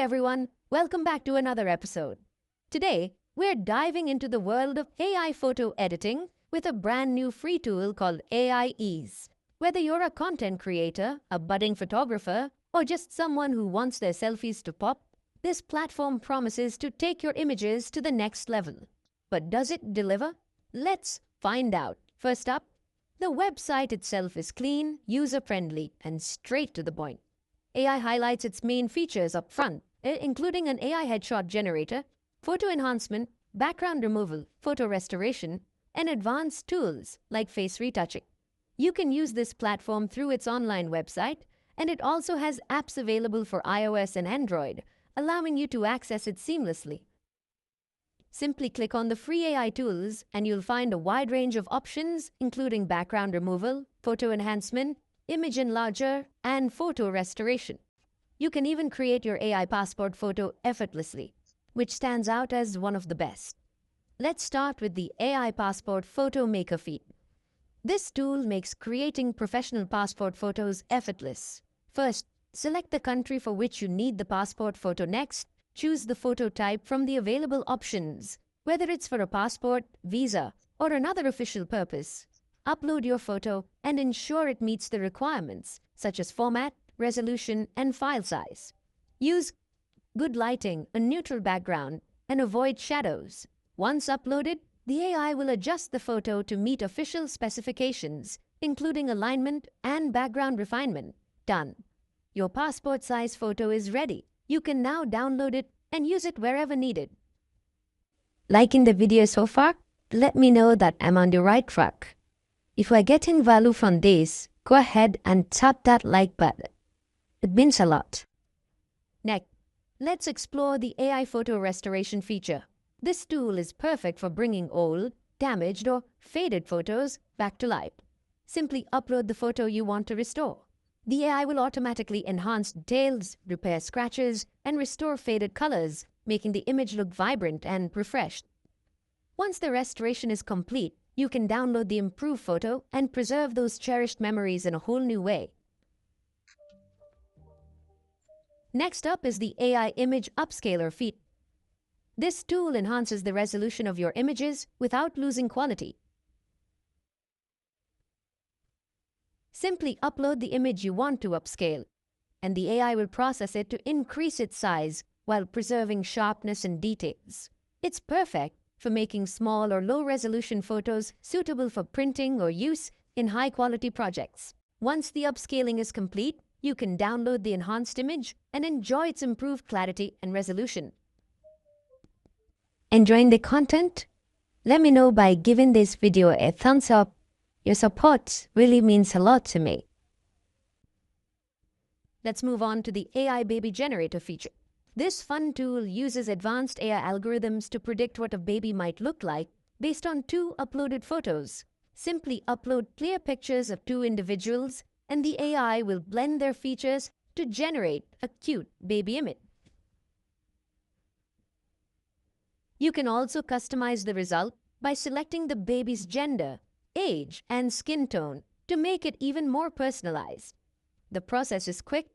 everyone, welcome back to another episode. Today, we're diving into the world of AI photo editing with a brand new free tool called AIEASE. Whether you're a content creator, a budding photographer, or just someone who wants their selfies to pop, this platform promises to take your images to the next level. But does it deliver? Let's find out. First up, the website itself is clean, user-friendly, and straight to the point. AI highlights its main features up front, including an AI headshot generator, photo enhancement, background removal, photo restoration, and advanced tools like face retouching. You can use this platform through its online website, and it also has apps available for iOS and Android, allowing you to access it seamlessly. Simply click on the free AI tools and you'll find a wide range of options, including background removal, photo enhancement, image enlarger, and photo restoration. You can even create your AI passport photo effortlessly, which stands out as one of the best. Let's start with the AI Passport Photo Maker feed. This tool makes creating professional passport photos effortless. First, select the country for which you need the passport photo. Next, choose the photo type from the available options, whether it's for a passport, visa, or another official purpose. Upload your photo and ensure it meets the requirements, such as format, resolution, and file size. Use good lighting, a neutral background, and avoid shadows. Once uploaded, the AI will adjust the photo to meet official specifications, including alignment and background refinement. Done. Your passport-size photo is ready. You can now download it and use it wherever needed. Liking the video so far? Let me know that I'm on the right track. If we're getting value from this, go ahead and tap that like button. It means a lot. Next, let's explore the AI photo restoration feature. This tool is perfect for bringing old, damaged, or faded photos back to life. Simply upload the photo you want to restore. The AI will automatically enhance details, repair scratches, and restore faded colors, making the image look vibrant and refreshed. Once the restoration is complete, you can download the improved photo and preserve those cherished memories in a whole new way. Next up is the AI Image Upscaler feature. This tool enhances the resolution of your images without losing quality. Simply upload the image you want to upscale, and the AI will process it to increase its size while preserving sharpness and details. It's perfect for making small or low-resolution photos suitable for printing or use in high-quality projects. Once the upscaling is complete, you can download the enhanced image and enjoy its improved clarity and resolution. Enjoying the content? Let me know by giving this video a thumbs up. Your support really means a lot to me. Let's move on to the AI Baby Generator feature. This fun tool uses advanced AI algorithms to predict what a baby might look like based on 2 uploaded photos. Simply upload clear pictures of 2 individuals, and the AI will blend their features to generate a cute baby image. You can also customize the result by selecting the baby's gender, age, and skin tone to make it even more personalized. The process is quick,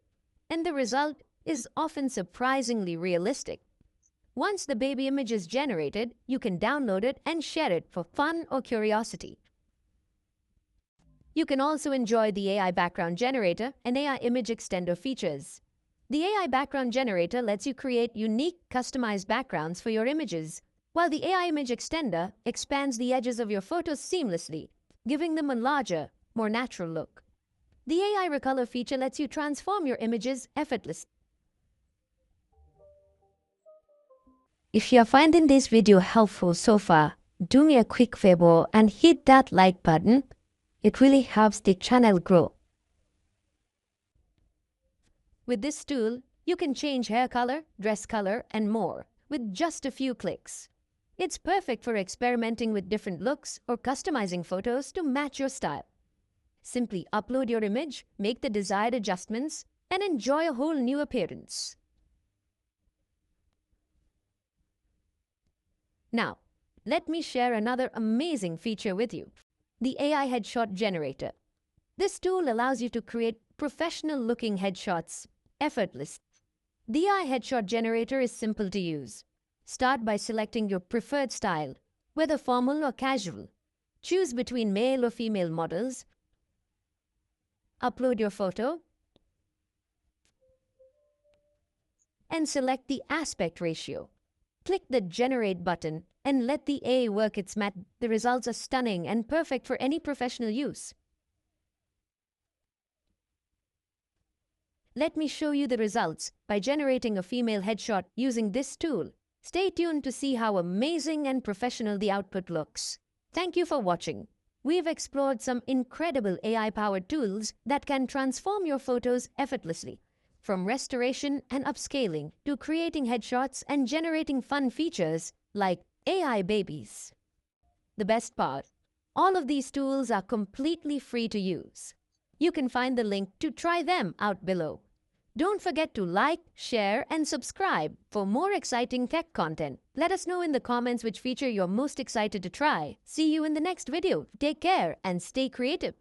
and the result is often surprisingly realistic. Once the baby image is generated, you can download it and share it for fun or curiosity. You can also enjoy the AI Background Generator and AI Image Extender features. The AI Background Generator lets you create unique, customized backgrounds for your images, while the AI Image Extender expands the edges of your photos seamlessly, giving them a larger, more natural look. The AI Recolor feature lets you transform your images effortlessly. If you are finding this video helpful so far, do me a quick favor and hit that like button. It really helps the channel grow. With this tool, you can change hair color, dress color, and more with just a few clicks. It's perfect for experimenting with different looks or customizing photos to match your style. Simply upload your image, make the desired adjustments, and enjoy a whole new appearance. Now, let me share another amazing feature with you, the AI Headshot Generator. This tool allows you to create professional-looking headshots effortlessly. The AI headshot generator is simple to use. Start by selecting your preferred style, whether formal or casual. Choose between male or female models. Upload your photo and select the aspect ratio. Click the Generate button and let the AI work its magic. The results are stunning and perfect for any professional use. Let me show you the results by generating a female headshot using this tool. Stay tuned to see how amazing and professional the output looks. Thank you for watching. We've explored some incredible AI-powered tools that can transform your photos effortlessly. From restoration and upscaling to creating headshots and generating fun features like AI babies. The best part, all of these tools are completely free to use. You can find the link to try them out below. Don't forget to like, share, and subscribe for more exciting tech content. Let us know in the comments which feature you're most excited to try. See you in the next video. Take care and stay creative.